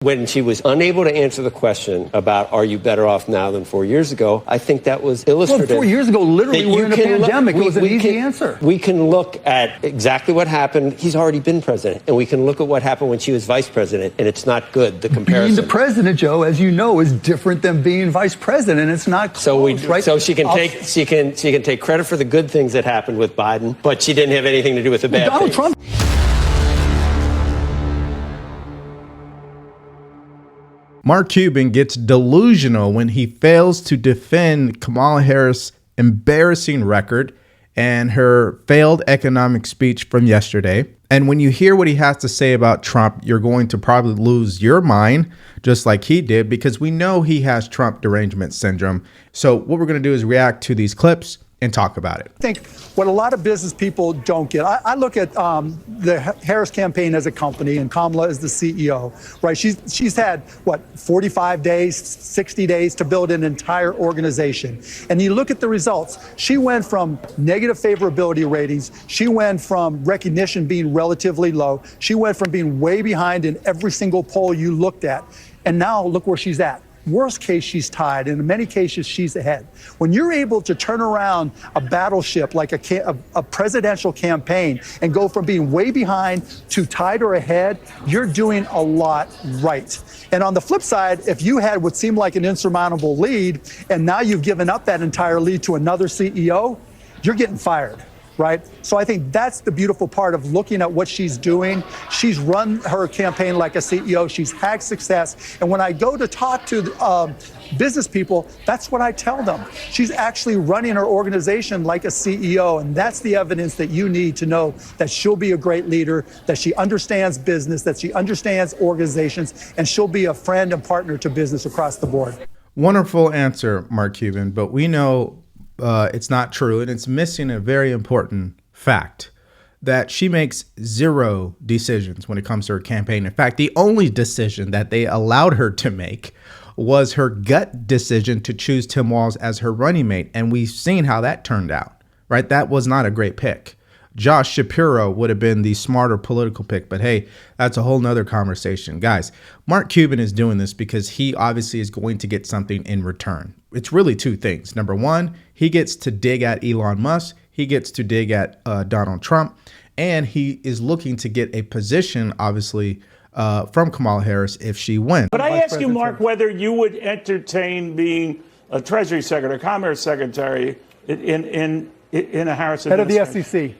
When she was unable to answer the question about are you better off now than 4 years ago, I think that was illustrative. Well, 4 years ago, literally, we're in a pandemic. It was an easy answer. We can look at exactly what happened. He's already been president. And we can look at what happened when she was vice president, and it's not good, the comparison. Being the president, Joe, as you know, is different than being vice president. It's not close, right? So she can take credit for the good things that happened with Biden, but she didn't have anything to do with the bad Donald things. Trump. Mark Cuban gets delusional when he fails to defend Kamala Harris' embarrassing record and her failed economic speech from yesterday. And when you hear what he has to say about Trump, you're going to probably lose your mind, just like he did, because we know he has Trump derangement syndrome. So what we're going to do is react to these clips and talk about it. I think what a lot of business people don't get, I look at the Harris campaign as a company and Kamala as the CEO, right? She's had, what, 45 days, 60 days to build an entire organization. And you look at the results. She went from negative favorability ratings. She went from recognition being relatively low. She went from being way behind in every single poll you looked at. And now look where she's at. Worst case, she's tied, and in many cases, she's ahead. When you're able to turn around a battleship like a presidential campaign and go from being way behind to tied or ahead, you're doing a lot right. And on the flip side, if you had what seemed like an insurmountable lead, and now you've given up that entire lead to another CEO, you're getting fired. Right? So I think that's the beautiful part of looking at what she's doing. She's run her campaign like a CEO. She's had success. And when I go to talk to business people, that's what I tell them. She's actually running her organization like a CEO. And that's the evidence that you need to know that she'll be a great leader, that she understands business, that she understands organizations, and she'll be a friend and partner to business across the board. Wonderful answer, Mark Cuban, but we know it's not true, and it's missing a very important fact that she makes zero decisions when it comes to her campaign. In fact, the only decision that they allowed her to make was her gut decision to choose Tim Walz as her running mate, and we've seen how that turned out, right? That was not a great pick. Josh Shapiro would have been the smarter political pick, but hey, that's a whole nother conversation. Guys, Mark Cuban is doing this because he obviously is going to get something in return. It's really two things. Number one, he gets to dig at Elon Musk. He gets to dig at Donald Trump, and he is looking to get a position, obviously, from Kamala Harris if she wins. But I ask you, Mark, whether you would entertain being a Treasury Secretary, Commerce Secretary in a Harris administration? Head of the SEC.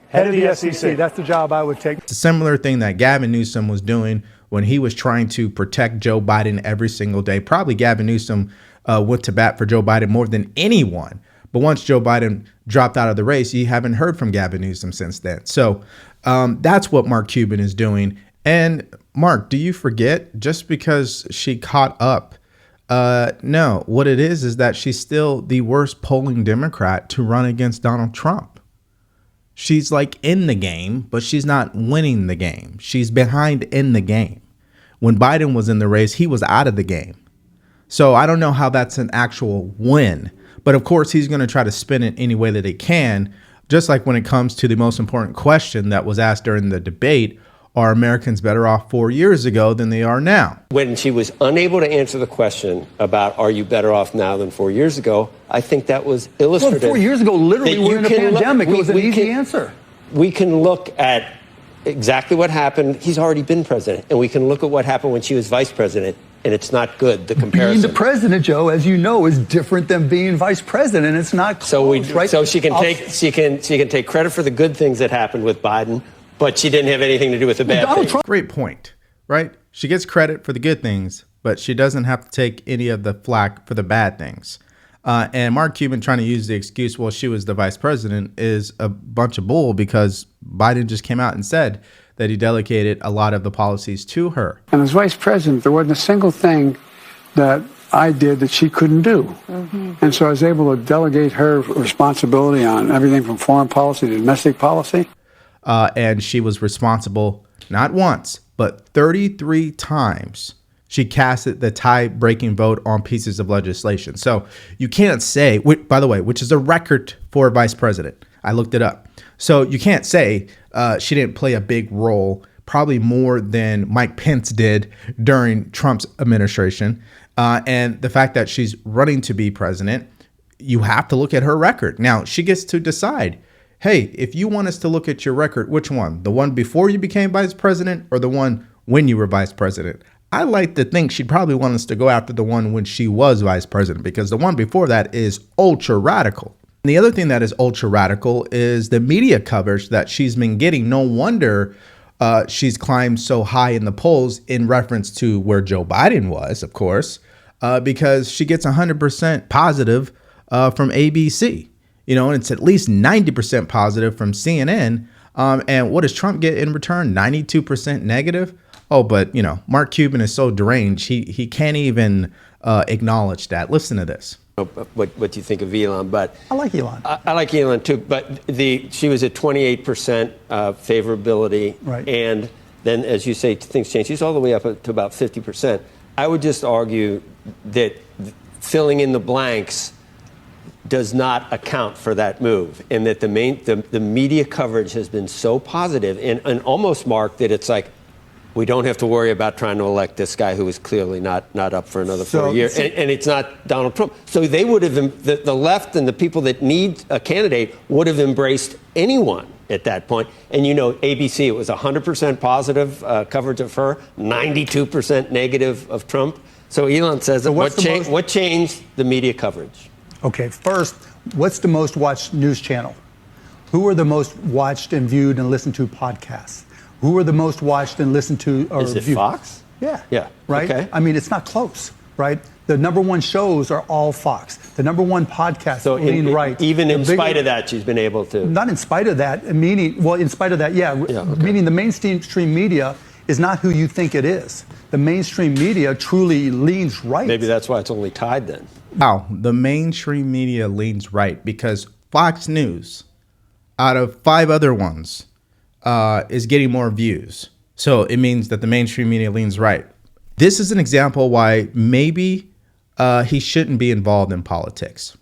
Head of the SEC. That's the job I would take. It's a similar thing that Gavin Newsom was doing when he was trying to protect Joe Biden every single day. Probably Gavin Newsom went to bat for Joe Biden more than anyone. But once Joe Biden dropped out of the race, you haven't heard from Gavin Newsom since then. So that's what Mark Cuban is doing. And Mark, do you forget just because she caught up? No, what it is that she's still the worst polling Democrat to run against Donald Trump. She's like in the game, but she's not winning the game. She's behind in the game. When Biden was in the race, he was out of the game. So I don't know how that's an actual win. But of course, he's going to try to spin it any way that he can. Just like when it comes to the most important question that was asked during the debate, are Americans better off 4 years ago than they are now? When she was unable to answer the question about are you better off now than 4 years ago, I think that was illustrative. Well, 4 years ago, literally, we're in a pandemic. It was an easy answer. We can look at exactly what happened. He's already been president. And we can look at what happened when she was vice president. And it's not good, the comparison. Being the president, Joe, as you know, is different than being vice president. It's not close, right? So she can take credit for the good things that happened with Biden, but she didn't have anything to do with the bad things. Great point, right? She gets credit for the good things, but she doesn't have to take any of the flack for the bad things. And Mark Cuban trying to use the excuse, well, she was the vice president, is a bunch of bull because Biden just came out and said that he delegated a lot of the policies to her. And as vice president, there wasn't a single thing that I did that she couldn't do. Mm-hmm. And so I was able to delegate her responsibility on everything from foreign policy to domestic policy. And she was responsible not once, but 33 times. She casted the tie-breaking vote on pieces of legislation. So you can't say, by the way, which is a record for a vice president. I looked it up. So you can't say she didn't play a big role probably more than Mike Pence did during Trump's administration. And the fact that she's running to be president, you have to look at her record. Now, she gets to decide, hey, if you want us to look at your record, which one? The one before you became vice president or the one when you were vice president? I like to think she'd probably want us to go after the one when she was vice president, because the one before that is ultra radical. And the other thing that is ultra radical is the media coverage that she's been getting. No wonder she's climbed so high in the polls in reference to where Joe Biden was, of course, because she gets 100% positive from ABC, and it's at least 90% positive from CNN. And what does Trump get in return? 92% negative. Oh, but Mark Cuban is so deranged, he can't even acknowledge that. Listen to this. What do you think of Elon? But I like Elon. I like Elon too. But she was at 28% favorability, right? And then, as you say, things change. She's all the way up to about 50%. I would just argue that filling in the blanks does not account for that move, and that the media coverage has been so positive and almost, Mark, that it's like, we don't have to worry about trying to elect this guy who is clearly not up for another 4 years. And it's not Donald Trump. So they would have, the left and the people that need a candidate would have embraced anyone at that point. And ABC, it was 100% positive coverage of her, 92% negative of Trump. So Elon says, so what changed the media coverage? Okay, first, what's the most watched news channel? Who are the most watched and viewed and listened to podcasts? Who are the most watched and listened to or Is it viewed? Fox? Yeah. Yeah. Right? Okay. I mean, it's not close, right? The number one shows are all Fox. The number one podcast, So lean right. Even in spite of that, she's been able to. Not in spite of that, in spite of that, meaning the mainstream media is not who you think it is. The mainstream media truly leans right. Maybe that's why it's only tied then. Wow, the mainstream media leans right, because Fox News, out of 5 other ones, is getting more views. So it means that the mainstream media leans right. This is an example why maybe he shouldn't be involved in politics,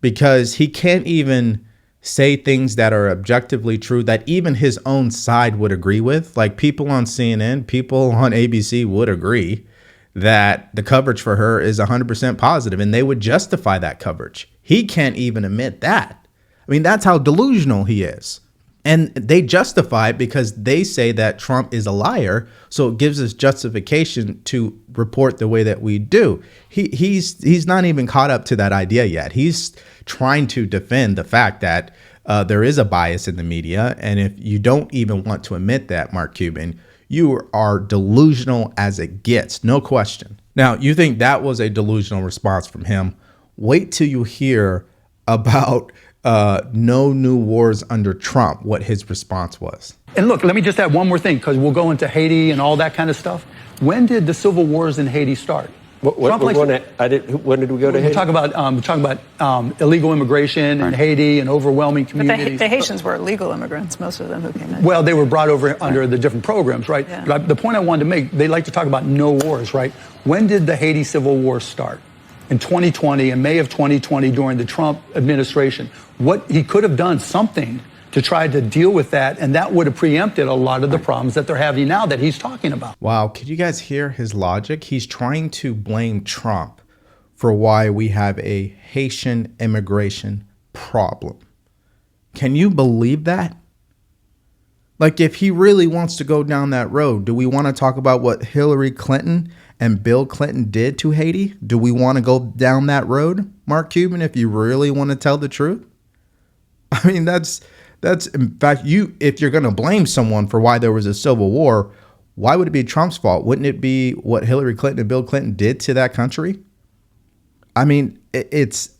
because he can't even say things that are objectively true that even his own side would agree with. Like people on CNN, people on ABC would agree that the coverage for her is 100% positive, and they would justify that coverage. He can't even admit that. I mean, that's how delusional he is. And they justify it because they say that Trump is a liar, so it gives us justification to report the way that we do. He's not even caught up to that idea yet. He's trying to defend the fact that there is a bias in the media, and if you don't even want to admit that, Mark Cuban, you are delusional as it gets, no question. Now, you think that was a delusional response from him? Wait till you hear about no new wars under Trump, what his response was. And look, let me just add one more thing, because we'll go into Haiti and all that kind of stuff. When did the civil wars in Haiti start? When did we go to Haiti? We talk about illegal immigration in Haiti and overwhelming communities. But the Haitians were illegal immigrants, most of them who came in. Well, they were brought over under the different programs, right? Yeah. But the point I wanted to make, they like to talk about no wars, right? When did the Haiti civil war start? In 2020, in May of 2020, during the Trump administration. What he could have done something to try to deal with that, and that would have preempted a lot of the problems that they're having now that he's talking about. Wow, could you guys hear his logic? He's trying to blame Trump for why we have a Haitian immigration problem. Can you believe that? Like, if he really wants to go down that road, do we want to talk about what Hillary Clinton and Bill Clinton did to Haiti? Do we want to go down that road, Mark Cuban, if you really want to tell the truth? I mean, that's in fact, if you're going to blame someone for why there was a civil war, why would it be Trump's fault? Wouldn't it be what Hillary Clinton and Bill Clinton did to that country? I mean, it's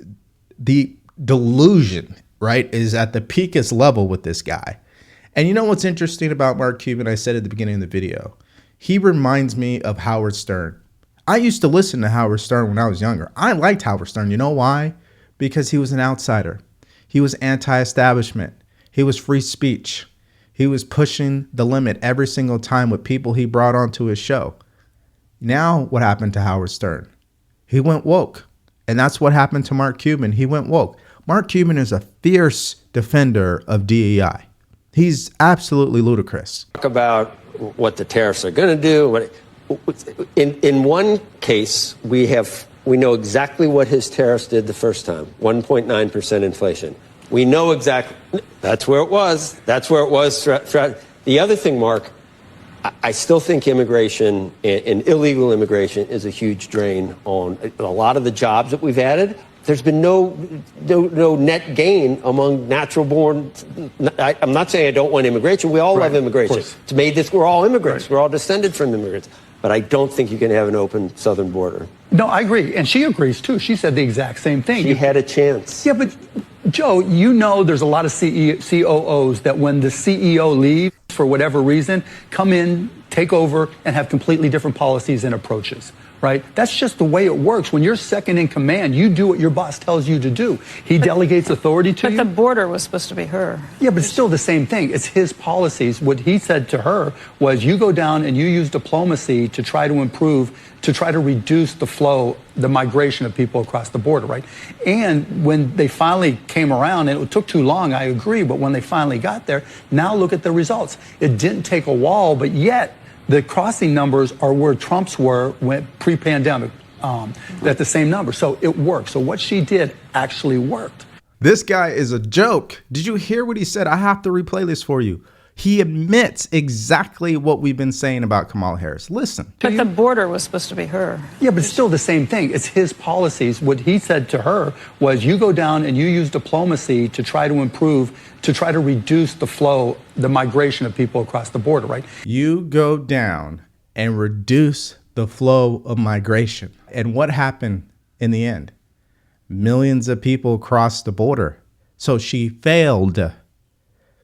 the delusion, right, is at the peakest level with this guy. And you know what's interesting about Mark Cuban? I said at the beginning of the video, he reminds me of Howard Stern. I used to listen to Howard Stern when I was younger. I liked Howard Stern. You know why? Because he was an outsider. He was anti-establishment. He was free speech. He was pushing the limit every single time with people he brought onto his show. Now, what happened to Howard Stern? He went woke. And that's what happened to Mark Cuban. He went woke. Mark Cuban is a fierce defender of DEI. He's absolutely ludicrous. Talk about what the tariffs are going to do. In one case, we know exactly what his tariffs did the first time, 1.9% inflation. We know exactly, that's where it was. That's where it was. The other thing, Mark, I still think immigration and illegal immigration is a huge drain on a lot of the jobs that we've added. There's been no net gain among natural born. I'm not saying I don't want immigration. We all love immigration. It's made this. We're all immigrants. We're all descended from immigrants. But I don't think you can have an open southern border. No, I agree. And she agrees, too. She said the exact same thing. She had a chance. Yeah, but, Joe, you know there's a lot of COOs that when the CEO leaves for whatever reason, come in, take over, and have completely different policies and approaches. Right? That's just the way it works. When you're second in command, you do what your boss tells you to do. He delegates authority to you. But the border was supposed to be her. Yeah, but it's still the same thing. It's his policies. What he said to her was, you go down and you use diplomacy to try to improve, to try to reduce the flow, the migration of people across the border, right? And when they finally came around, and it took too long, I agree, but when they finally got there, now look at the results. It didn't take a wall, but yet the crossing numbers are where Trump's were when pre-pandemic, at the same number. So it worked. So what she did actually worked. This guy is a joke. Did you hear what he said? I have to replay this for you. He admits exactly what we've been saying about Kamala Harris. Listen. But the border was supposed to be her. Yeah, but it's still the same thing. It's his policies. What he said to her was, you go down and you use diplomacy to try to improve, to try to reduce the flow, the migration of people across the border, right? You go down and reduce the flow of migration. And what happened in the end? Millions of people crossed the border. So she failed.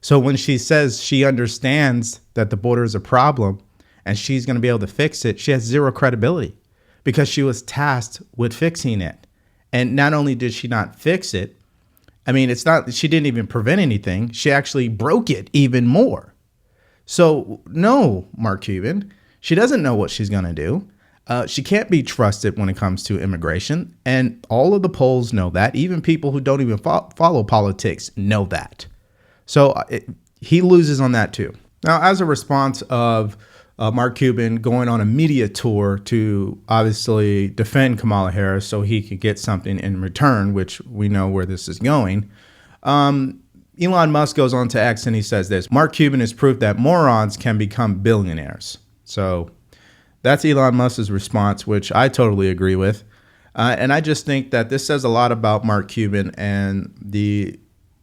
So when she says she understands that the border is a problem and she's going to be able to fix it, she has zero credibility because she was tasked with fixing it. And not only did she not fix it, I mean, it's not, she didn't even prevent anything. She actually broke it even more. So no, Mark Cuban, she doesn't know what she's going to do. She can't be trusted when it comes to immigration. And all of the polls know that. Even people who don't even follow politics know that. So he loses on that, too. Now, as a response of Mark Cuban going on a media tour to obviously defend Kamala Harris so he could get something in return, which we know where this is going, Elon Musk goes on to X and he says this: Mark Cuban is proof that morons can become billionaires. So that's Elon Musk's response, which I totally agree with. And I just think that this says a lot about Mark Cuban and the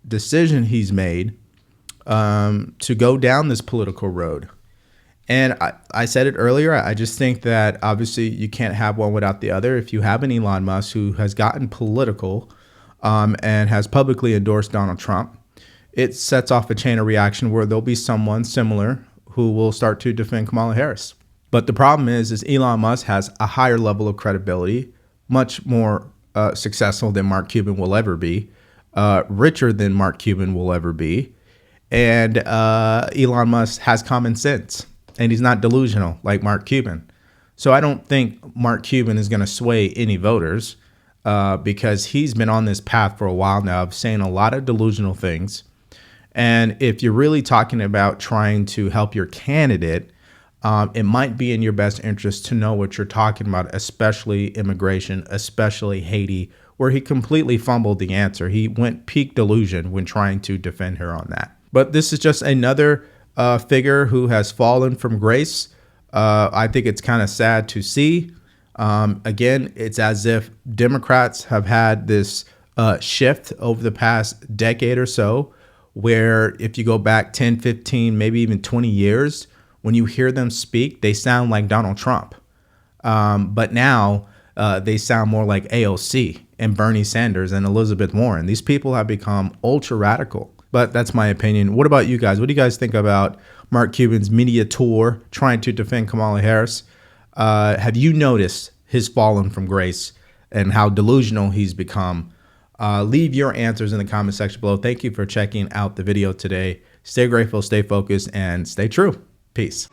decision he's made to go down this political road. And I said it earlier, I just think that obviously you can't have one without the other. If you have an Elon Musk who has gotten political and has publicly endorsed Donald Trump, it sets off a chain of reaction where there'll be someone similar who will start to defend Kamala Harris. But the problem is Elon Musk has a higher level of credibility, much more successful than Mark Cuban will ever be, richer than Mark Cuban will ever be. And Elon Musk has common sense, and he's not delusional like Mark Cuban. So I don't think Mark Cuban is going to sway any voters because he's been on this path for a while now of saying a lot of delusional things. And if you're really talking about trying to help your candidate, it might be in your best interest to know what you're talking about, especially immigration, especially Haiti, where he completely fumbled the answer. He went peak delusion when trying to defend her on that. But this is just another figure who has fallen from grace. I think it's kind of sad to see. Again, it's as if Democrats have had this shift over the past decade or so, where if you go back 10, 15, maybe even 20 years, when you hear them speak, they sound like Donald Trump. But now they sound more like AOC and Bernie Sanders and Elizabeth Warren. These people have become ultra radical. But that's my opinion. What about you guys? What do you guys think about Mark Cuban's media tour trying to defend Kamala Harris? Have you noticed his fallen from grace and how delusional he's become? Leave your answers in the comment section below. Thank you for checking out the video today. Stay grateful, stay focused, and stay true. Peace.